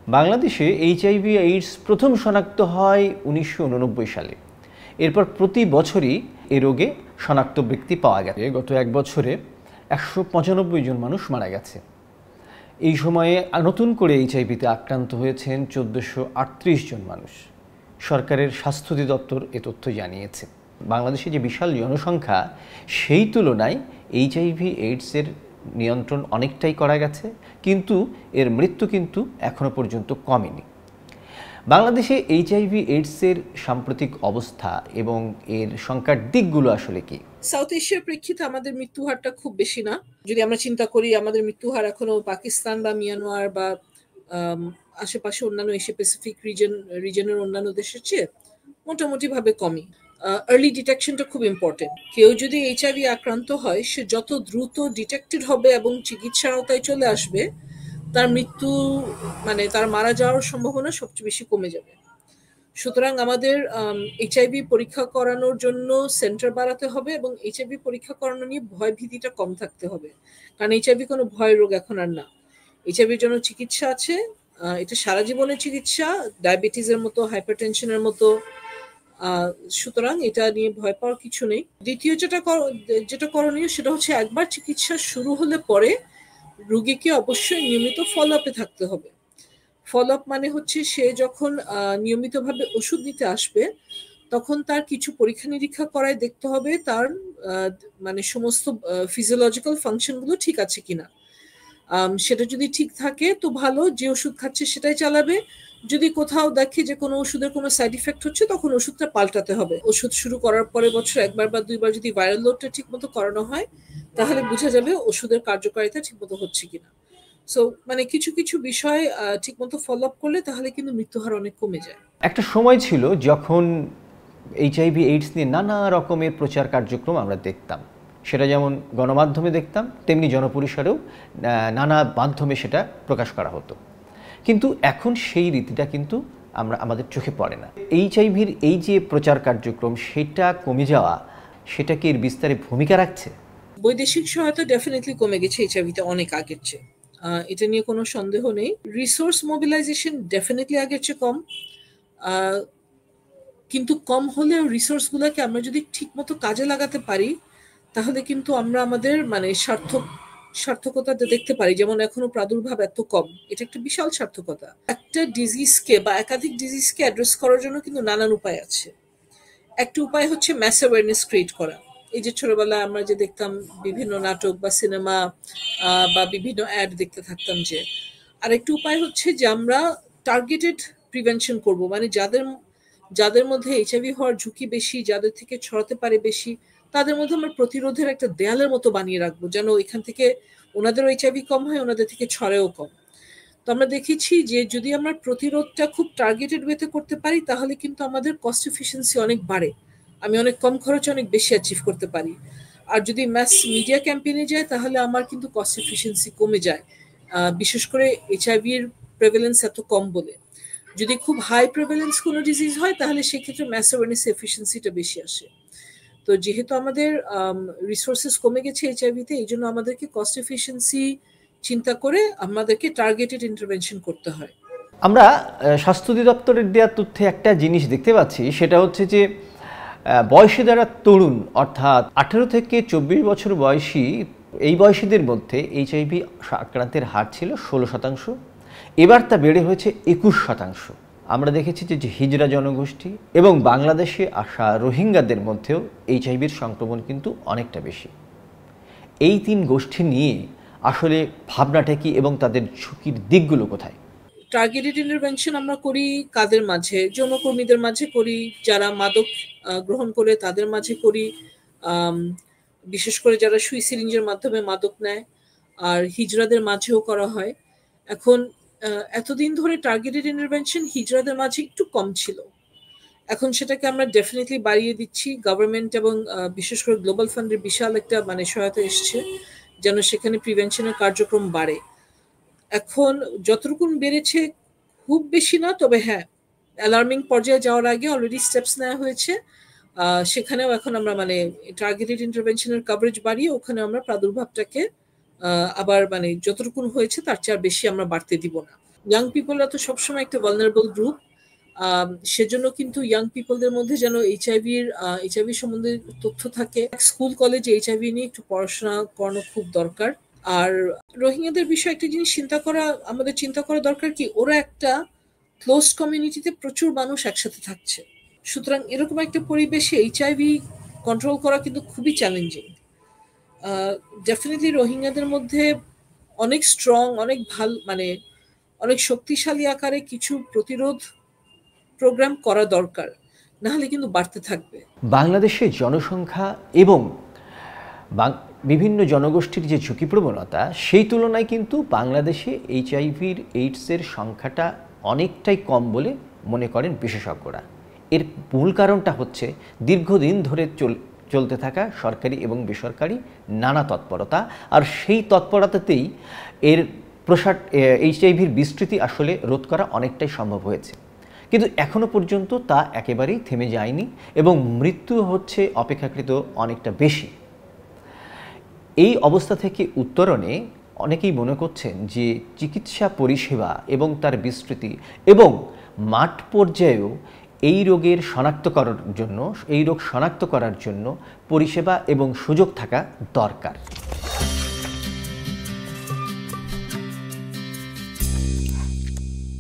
বাংলাদেশে HIV AIDS প্রথম শনাক্ত হয় ১৯৮৯ সালে। এরপর প্রতি বছরই এ রোগে শনাক্ত ব্যক্তি পাওয়া গেছে। গত এক বছরে ১৯৫ জন মানুষ মারা গেছে। এই সময়ে নতুন করে এইচআইভিতে আক্রান্ত হয়েছেন ১৪৩৮ জন মানুষ। সরকারের স্বাস্থ্য অধিদপ্তর এ তথ্য জানিয়েছে। বাংলাদেশে যে বিশাল জনসংখ্যা, সেই তুলনায় এইচআইভি এইডসের নিয়ন্ত্রণ অনেকটাই করা গেছে, কিন্তু এর মৃত্যু কিন্তু এখনো পর্যন্ত কমেনি। বাংলাদেশে এইচআইভি এইডসের সাম্প্রতিক অবস্থা এবং এর সংখ্যার দিকগুলো আসলে কি? সাউথ এশিয়ার প্রেক্ষিতে আমাদের মৃত্যু হারটা খুব বেশি না। যদি আমরা চিন্তা করি, আমাদের মৃত্যু হার এখনো পাকিস্তান বা মিয়ানমার বা আশেপাশে অন্যান্য এশিয়া প্যাসিফিক রিজনের অন্যান্য দেশের চেয়ে মোটামুটি ভাবে কমই। আর্লি ডিটেকশনটা খুব ইম্পর্টেন্ট। কেউ যদি এইচআইভি আক্রান্ত হয়, সে যত দ্রুত ডিটেক্টেড হবে এবং চিকিৎসার আওতায় চলে আসবে, তার মৃত্যু মানে তার মারা যাওয়ার সম্ভাবনা সবচেয়ে বেশি কমে যাবে। সুতরাং আমাদের এইচআইভি পরীক্ষা করানোর জন্য সেন্টার বাড়াতে হবে এবং এইচআইভি পরীক্ষা করানো নিয়ে ভয় ভীতিটা কম থাকতে হবে, কারণ এইচআইভি কোনো ভয়ের রোগ এখন আর না। এইচআইভির জন্য চিকিৎসা আছে, এটা সারা জীবনের চিকিৎসা, ডায়াবেটিসের মতো, হাইপারটেনশনের মতো। সুতরাং এটা নিয়ে ভয় পাওয়ার কিছু নেই। দ্বিতীয় যেটা করণীয় সেটা হচ্ছে, একবার চিকিৎসা শুরু হলে পরে রোগীকে অবশ্যই নিয়মিত ফলো আপে থাকতে হবে। ফলো আপ মানে হচ্ছে, সে যখন নিয়মিতভাবে ওষুধ নিতে আসবে, তখন তার কিছু পরীক্ষা নিরীক্ষা করায় দেখতে হবে তার মানে সমস্ত ফিজিওলজিক্যাল ফাংশনগুলো ঠিক আছে কিনা। সেটা যদি ঠিক থাকে তো ভালো, যে ওষুধ খাচ্ছে সেটাই চালাবে। যদি কোথাও দেখে যে কোনো ওষুধের কোনো সাইড ইফেক্ট হচ্ছে, তখন ওষুধটা পাল্টাতে হবে। ওষুধ শুরু করার পরে বছর একবার বা দুইবার যদি ভাইরাল লোডটা ঠিক মতো করানো হয়, তাহলে বোঝা যাবে ওষুধের কার্যকারিতা ঠিক মতো হচ্ছে কিনা। সো মানে কিছু কিছু বিষয় ঠিক মতো ফলো আপ করলে তাহলে কিন্তু মৃত্যুহার অনেক কমে যায়। একটা সময় ছিল যখন এইচআইভি এইডস নিয়ে নানা রকমের প্রচার কার্যক্রম আমরা দেখতাম। সেটা যেমন গণমাধ্যমে দেখতাম, তেমনি জনপরিসরেও নানা মাধ্যমে সেটা প্রকাশ করা হতো। কিন্তু এখন সেই রীতিটা কিন্তু আমাদের চোখে পড়ে না। এইচআইভির এই যে প্রচার কার্যক্রম, সেটা কমে যাওয়া, সেটা কি এর বিস্তারে ভূমিকা রাখছে? বৈদেশিক সহায়তা ডেফিনেটলি কমে গেছে এইচআইভিতে অনেক আগের চেয়ে, এটা নিয়ে কোনো সন্দেহ নেই। রিসোর্স মোবিলাইজেশন ডেফিনেটলি আগের চেয়ে কম, কিন্তু কম হলেও রিসোর্সগুলোকে আমরা যদি ঠিক মতো কাজে লাগাতে পারি, তাহলে কিন্তু আমরা আমাদের মানে সার্থকতাটা দেখতে পারি। যেমন এখনো প্রাদুর্ভাব এত কম, এটা একটা বিশাল সার্থকতা। একটা ডিজিজকে বা একাধিক ডিজিজকে অ্যাড্রেস করার জন্য কিন্তু নানান উপায় আছে। একটা উপায় হচ্ছে ম্যাস অ্যাওয়ারনেস ক্রিয়েট করা। এই যে ছোটবেলায় আমরা যে দেখতাম বিভিন্ন নাটক বা সিনেমা বা বিভিন্ন অ্যাড দেখতে থাকতাম, যে আরেকটা উপায় হচ্ছে যে আমরা টার্গেটেড প্রিভেনশন করব, মানে যাদের যাদের মধ্যে এইচআইভি হওয়ার ঝুঁকি বেশি, যাদের থেকে ছড়াতে পারে বেশি, তাদের মধ্যে আমরা প্রতিরোধের একটা দেয়ালের মতো বানিয়ে রাখবো, যেন এখান থেকে ওনাদেরও এইচআইভি কম হয়, ওনাদের থেকে ছড়েও কম। তো আমরা দেখেছি যে যদি আমরা প্রতিরোধটা খুব টার্গেটেড ওয়েতে করতে পারি, তাহলে কিন্তু আমাদের কস্ট এফিসিয়েন্সি অনেক বাড়ে। আমি অনেক কম খরচে অনেক বেশি অ্যাচিভ করতে পারি। আর যদি ম্যাস মিডিয়া ক্যাম্পেইনে যায়, তাহলে আমার কিন্তু কস্ট এফিসিয়েন্সি কমে যায়, বিশেষ করে এইচআইভির প্রেভেলেন্স এত কম বলে। যদি খুব হাই প্রেভেলেন্স কোনো ডিজিজ হয়, তাহলে সেক্ষেত্রে ম্যাস অ্যাওয়ারনেস এফিসিয়েন্সিটা বেশি আসে। তো যেহেতু আমাদের রিসোর্সেস কমে গেছে এইচআইভিতে, এই জন্য আমাদেরকে কস্ট এফিসিয়েন্সি চিন্তা করে আমাদেরকে টার্গেটেড ইন্টারভেনশন করতে হয়। আমরা স্বাস্থ্য অধিদপ্তরের দেওয়া তথ্যে একটা জিনিস দেখতে পাচ্ছি, সেটা হচ্ছে যে বয়সে যারা তরুণ, অর্থাৎ 18 থেকে 24 বছর বয়সী, এই বয়সীদের মধ্যে এইচআইভি আক্রান্তের হার ছিল 16%। এবার তা বেড়ে হয়েছে 21%। আমরা দেখেছি যে হিজড়া জনগোষ্ঠী এবং বাংলাদেশে আসা রোহিঙ্গাদের মধ্যেও এইচআইভির সংক্রমণ কিন্তু অনেকটা বেশি। এই তিন গোষ্ঠী নিয়ে আসলে ভাবনাটা কি এবং তাদের ঝুঁকির দিকগুলো কোথায়? টার্গেটেড ইন্টারভেনশন আমরা করি কাদের মাঝে? যৌনকর্মীদের মাঝে করি, যারা মাদক গ্রহণ করে তাদের মাঝে করি, বিশেষ করে যারা সুই সিরিঞ্জের মাধ্যমে মাদক নেয়, আর হিজড়াদের মাঝেও করা হয়। এখন এতদিন ধরে টার্গেটেড ইন্টারভেনশন হিজড়াদের মাঝে একটু কম ছিল, এখন সেটাকে আমরা ডেফিনেটলি বাড়িয়ে দিচ্ছি। গভর্নমেন্ট এবং বিশেষ করে গ্লোবাল ফান্ডের বিশাল একটা মানে সহায়তা এসছে, যেন সেখানে প্রিভেনশনের কার্যক্রম বাড়ে। এখন যতটুকুন বেড়েছে খুব বেশি না, তবে হ্যাঁ, অ্যালার্মিং পর্যায়ে যাওয়ার আগে অলরেডি স্টেপস নেওয়া হয়েছে। সেখানেও এখন আমরা মানে টার্গেটেড ইন্টারভেনশনের কভারেজ বাড়িয়ে ওখানে আমরা প্রাদুর্ভাবটাকে আবার মানে যতটুকুন হয়েছে তার চেয়ে আর বেশি আমরা বাড়তে দিব না। ইয়াং পিপলরা তো সবসময় একটা ভালনারেবল গ্রুপ। সেজন্য কিন্তু ইয়াং পিপলদের মধ্যে যেন এইচআইভি সম্বন্ধে তথ্য থাকে। স্কুল কলেজে এইচআইভি নিয়ে একটু পড়াশোনা করানো খুব দরকার। আর রোহিঙ্গাদের বিষয়ে একটা জিনিস আমাদের চিন্তা করা দরকার কি, ওরা একটা ক্লোজ কমিউনিটিতে প্রচুর মানুষ একসাথে থাকছে। সুতরাং এরকম একটা পরিবেশে এইচআইভি কন্ট্রোল করা কিন্তু খুবই চ্যালেঞ্জিং। ডেফিনেটলি রোহিঙ্গাদের মধ্যে অনেক স্ট্রং, অনেক ভালো, মানে অনেক শক্তিশালী আকারে কিছু প্রতিরোধ প্রোগ্রাম করা দরকার, না হলে কিন্তু বাড়তে থাকবে। বাংলাদেশের জনসংখ্যা এবং বিভিন্ন জনগোষ্ঠীর যে ঝুঁকি প্রবণতা, সেই তুলনায় কিন্তু বাংলাদেশে এইচআইভি/এইডসের সংখ্যাটা অনেকটাই কম বলে মনে করেন বিশেষজ্ঞরা। এর মূল কারণটা হচ্ছে দীর্ঘদিন ধরে চলতে থাকা সরকারি এবং বেসরকারি নানা তৎপরতা, আর সেই তৎপরতাতেই এর প্রসার, এইচআইভির বিস্তৃতি আসলে রোধ করা অনেকটাই সম্ভব হয়েছে। কিন্তু এখনো পর্যন্ত তা একেবারেই থেমে যায়নি এবং মৃত্যু হচ্ছে অপেক্ষাকৃত অনেকটা বেশি। এই অবস্থা থেকে উত্তরণে অনেকেই মনে করছেন যে চিকিৎসা পরিষেবা এবং তার বিস্তৃতি এবং মাঠ পর্যায়েও এই রোগ শনাক্ত করার জন্য পরিষেবা এবং সুযোগ থাকা দরকার।